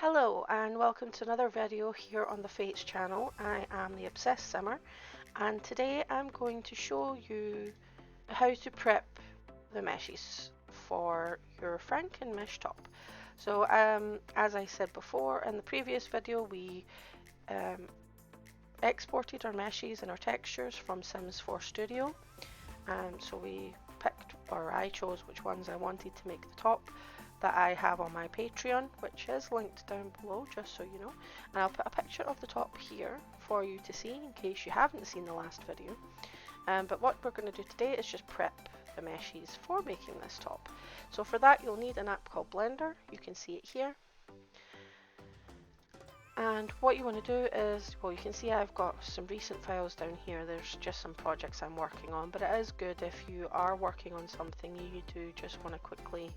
Hello and welcome to another video here on the Fates channel. I am the Obsessed Simmer and today I'm going to show you how to prep the meshes for your Franken mesh top. So as I said before in the previous video, we exported our meshes and our textures from Sims 4 Studio. So we picked, or I chose which ones I wanted to make the top that I have on my Patreon, which is linked down below just so you know, and I'll put a picture of the top here for you to see in case you haven't seen the last video. But what we're going to do today is just prep the meshes for making this top. So for that you'll need an app called Blender. You can see it here, and what you want to do is, well, you can see I've got some recent files down here. There's just some projects I'm working on, but it is good if you are working on something you do just want to quickly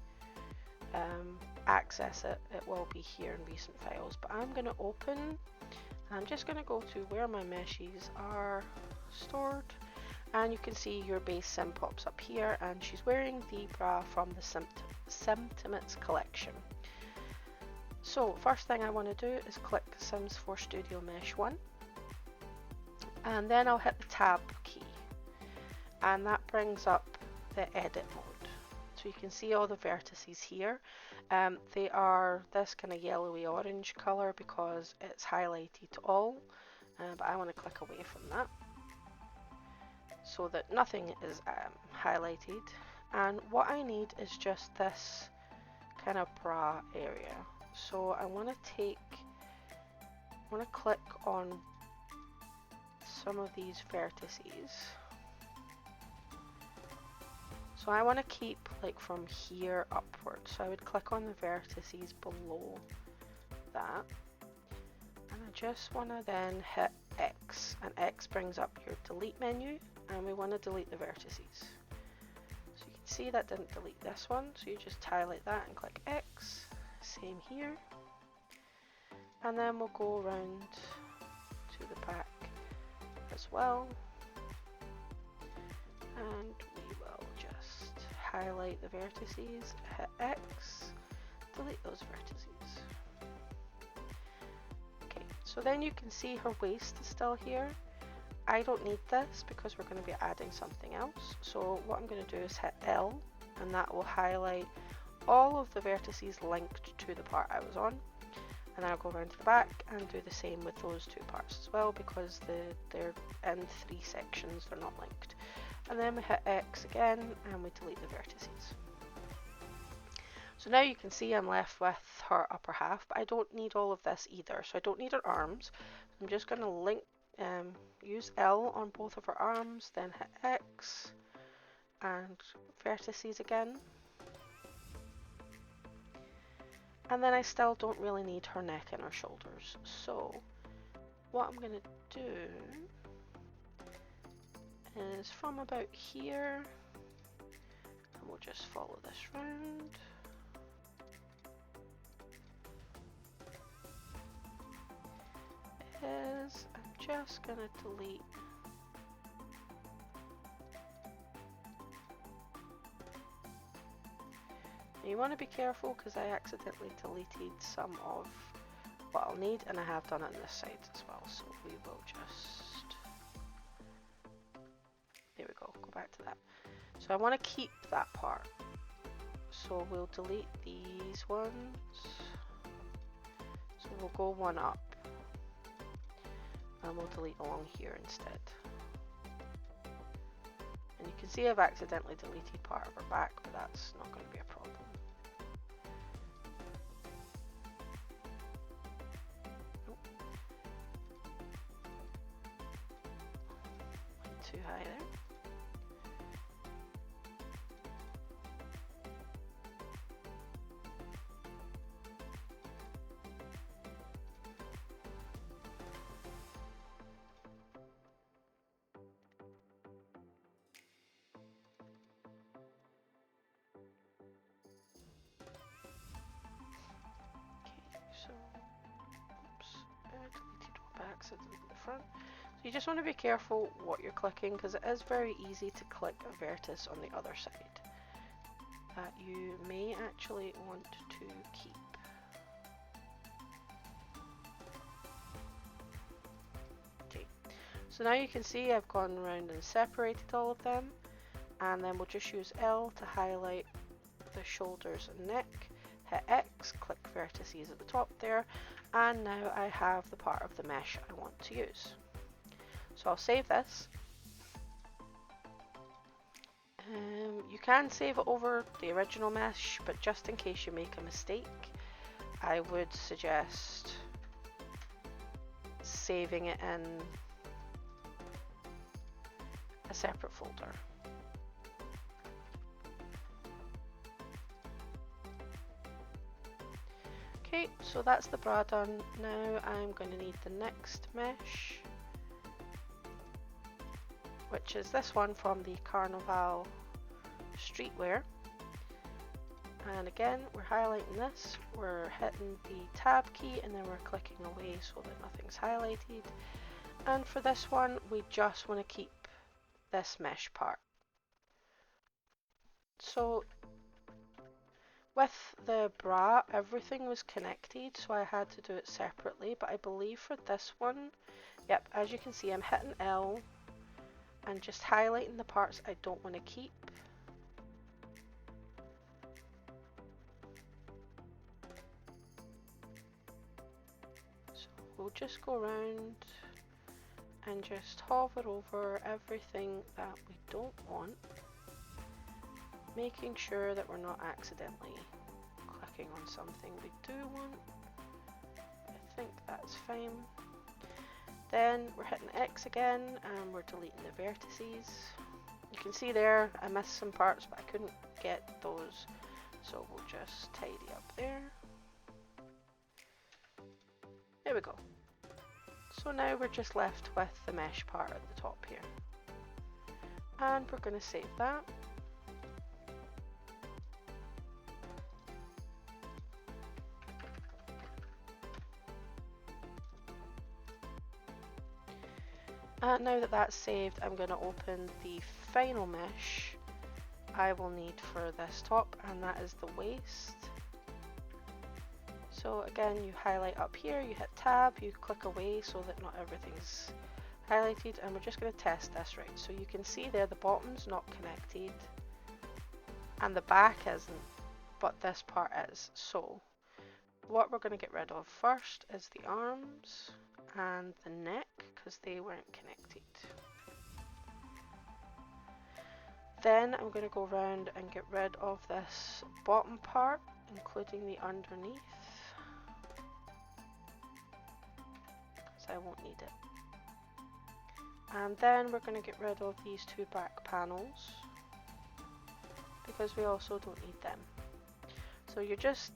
access it. It will be here in recent files, but I'm going to open, I'm just going to go to where my meshes are stored, and you can see your base sim pops up here, and she's wearing the bra from the Sentiments collection. So first thing I want to do is click Sims 4 Studio Mesh 1, and then I'll hit the tab key, and that brings up the edit mode. So you can see all the vertices here. They are this kind of yellowy orange color because it's highlighted all, but I want to click away from that so that nothing is highlighted. And what I need is just this kind of bra area. So I want to click on some of these vertices. So I want to keep like from here upwards. So I would click on the vertices below that, and I just want to then hit X, and X brings up your delete menu, and we want to delete the vertices. So you can see that didn't delete this one, so you just highlight that and click X. Same here, and then we'll go around to the back as well, and we will just highlight the vertices, hit X, delete those vertices. Okay, so then you can see her waist is still here. I don't need this because we're going to be adding something else. So what I'm going to do is hit L, and that will highlight all of the vertices linked to the part I was on, and then I'll go around to the back and do the same with those two parts as well because they're in 3 sections, they're not linked. And then we hit X again and we delete the vertices. So now you can see I'm left with her upper half, but I don't need all of this either. So I don't need her arms. I'm just going to use L on both of her arms, then hit X and vertices again. And then I still don't really need her neck and her shoulders. So what I'm going to do is from about here, and we'll just follow this round. I'm just going to delete now you want to be careful because I accidentally deleted some of what I'll need, and I have done it on this side as well, so we will just, there we go back to that. So I want to keep that part, so we'll delete these ones, so we'll go one up and we'll delete along here instead. And you can see I've accidentally deleted part of her back, but that's not going to be a problem. Went too high there. So, oops, I deleted one back, so delete the front. So you just want to be careful what you're clicking because it is very easy to click a vertex on the other side that you may actually want to keep. So now you can see I've gone around and separated all of them, and then we'll just use L to highlight the shoulders and neck, hit X, click vertices at the top there, and now I have the part of the mesh I want to use. So I'll save this. You can save it over the original mesh, but just in case you make a mistake, I would suggest saving it in a separate folder. Okay, so that's the bra done. Now I'm going to need the next mesh, which is this one from the Carnival Streetwear. And again, we're highlighting this, we're hitting the tab key, and then we're clicking away so that nothing's highlighted. And for this one, we just want to keep this mesh part. So with the bra, everything was connected, so I had to do it separately, but I believe for this one, yep, as you can see, I'm hitting L and just highlighting the parts I don't want to keep. So we'll just go around and just hover over everything that we don't want, making sure that we're not accidentally clicking on something we do want. I think that's fine. Then we're hitting X again and we're deleting the vertices. You can see there I missed some parts, but I couldn't get those, so we'll just tidy up there. There we go. So now we're just left with the mesh part at the top here. And we're going to save that. And now that that's saved, I'm going to open the final mesh I will need for this top, and that is the waist. So again, you highlight up here, you hit tab, you click away so that not everything's highlighted, and we're just going to test this right. So you can see there the bottom's not connected and the back isn't, but this part is. So what we're going to get rid of first is the arms and the neck, because they weren't connected. Then I'm going to go around and get rid of this bottom part, including the underneath, because I won't need it. And then we're going to get rid of these two back panels, because we also don't need them. So you're just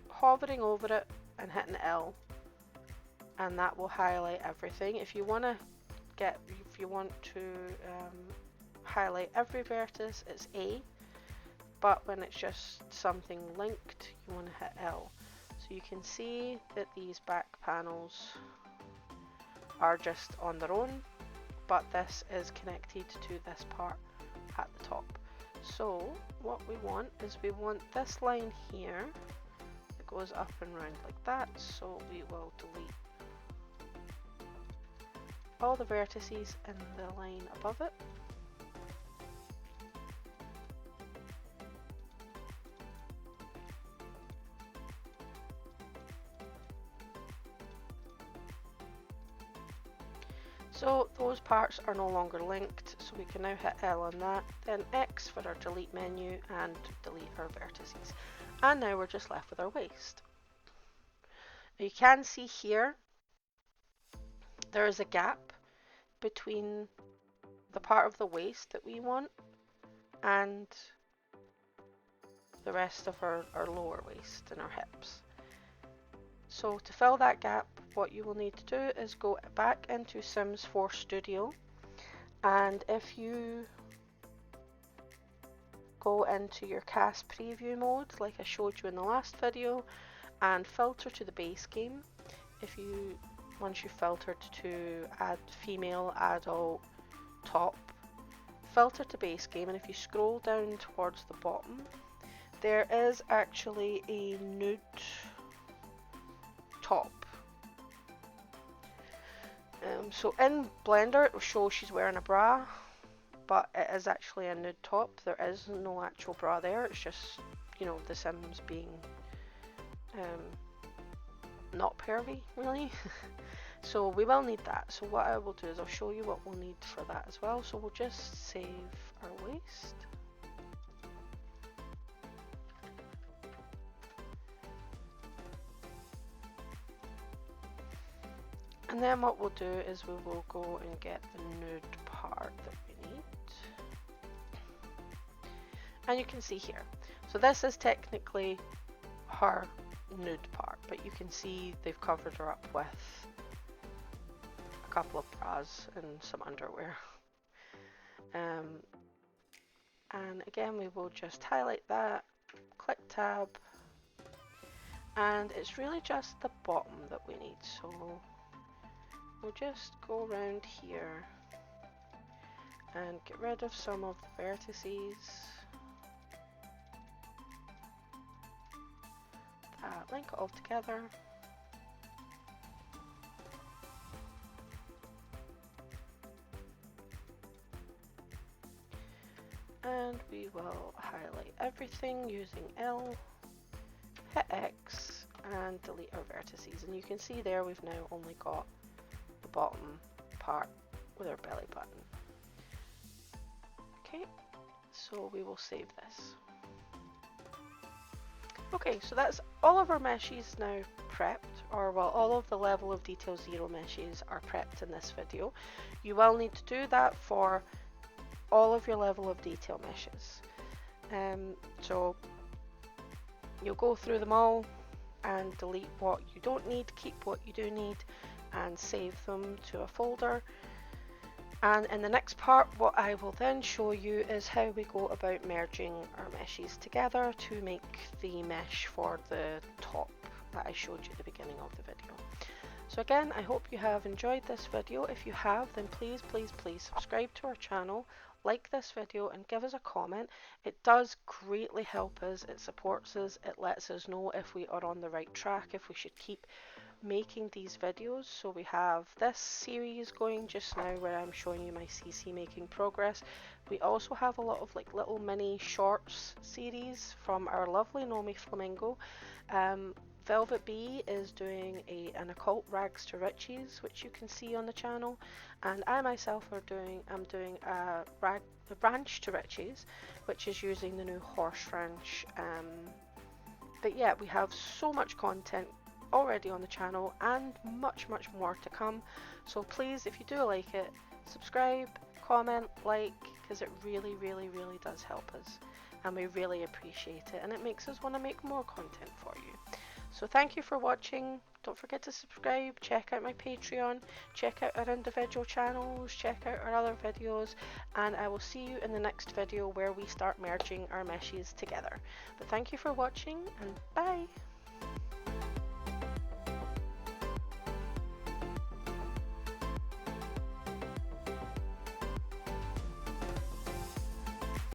hovering over it and hitting L, and that will highlight everything. If you want to highlight every vertex, it's A, but when it's just something linked, you want to hit L. So you can see that these back panels are just on their own, but this is connected to this part at the top. So what we want is we want this line here that goes up and round like that, so we will delete all the vertices in the line above it. So those parts are no longer linked, so we can now hit L on that, then X for our delete menu and delete our vertices. And now we're just left with our waist. Now you can see here there is a gap between the part of the waist that we want and the rest of our lower waist and our hips. So to fill that gap, what you will need to do is go back into Sims 4 Studio, and if you go into your cast preview mode like I showed you in the last video and filter to the base game, once you filtered to add female, adult, top, filter to base game, and if you scroll down towards the bottom, there is actually a nude top. So in Blender it will show she's wearing a bra, but it is actually a nude top. There is no actual bra there, it's just, you know, the Sims being not pervy, really. So we will need that. So what I will do is I'll show you what we'll need for that as well. So we'll just save our waist. And then what we'll do is we will go and get the nude part that we need. And you can see here. So this is technically her nude part, but you can see they've covered her up with a couple of bras and some underwear. And again, we will just highlight that, click tab, and it's really just the bottom that we need. So we'll just go around here and get rid of some of the vertices. Link it all together. And we will highlight everything using L, hit X, and delete our vertices. And you can see there we've now only got the bottom part with our belly button. Okay, so we will save this. Okay, so that's all of our meshes now prepped, or well, all of the level of detail 0 meshes are prepped in this video. You will need to do that for all of your level of detail meshes. So you'll go through them all and delete what you don't need, keep what you do need, and save them to a folder. And in the next part, what I will then show you is how we go about merging our meshes together to make the mesh for the top that I showed you at the beginning of the video. So again, I hope you have enjoyed this video. If you have, then please subscribe to our channel, like this video, and give us a comment. It does greatly help us, it supports us, it lets us know if we are on the right track, if we should keep making these videos. So we have this series going just now where I'm showing you my CC making progress. We also have a lot of like little mini shorts series from our lovely GnomeyFlamingo. VelvettB is doing an occult rags to riches, which you can see on the channel, and I myself am doing a ranch to riches, which is using the new horse ranch. But yeah, we have so much content already on the channel and much more to come. So please, if you do like it, subscribe, comment, like, because it really does help us, and we really appreciate it, and it makes us want to make more content for you. So thank you for watching. Don't forget to subscribe, check out my Patreon, check out our individual channels, check out our other videos, and I will see you in the next video where we start merging our meshes together. But thank you for watching, and bye!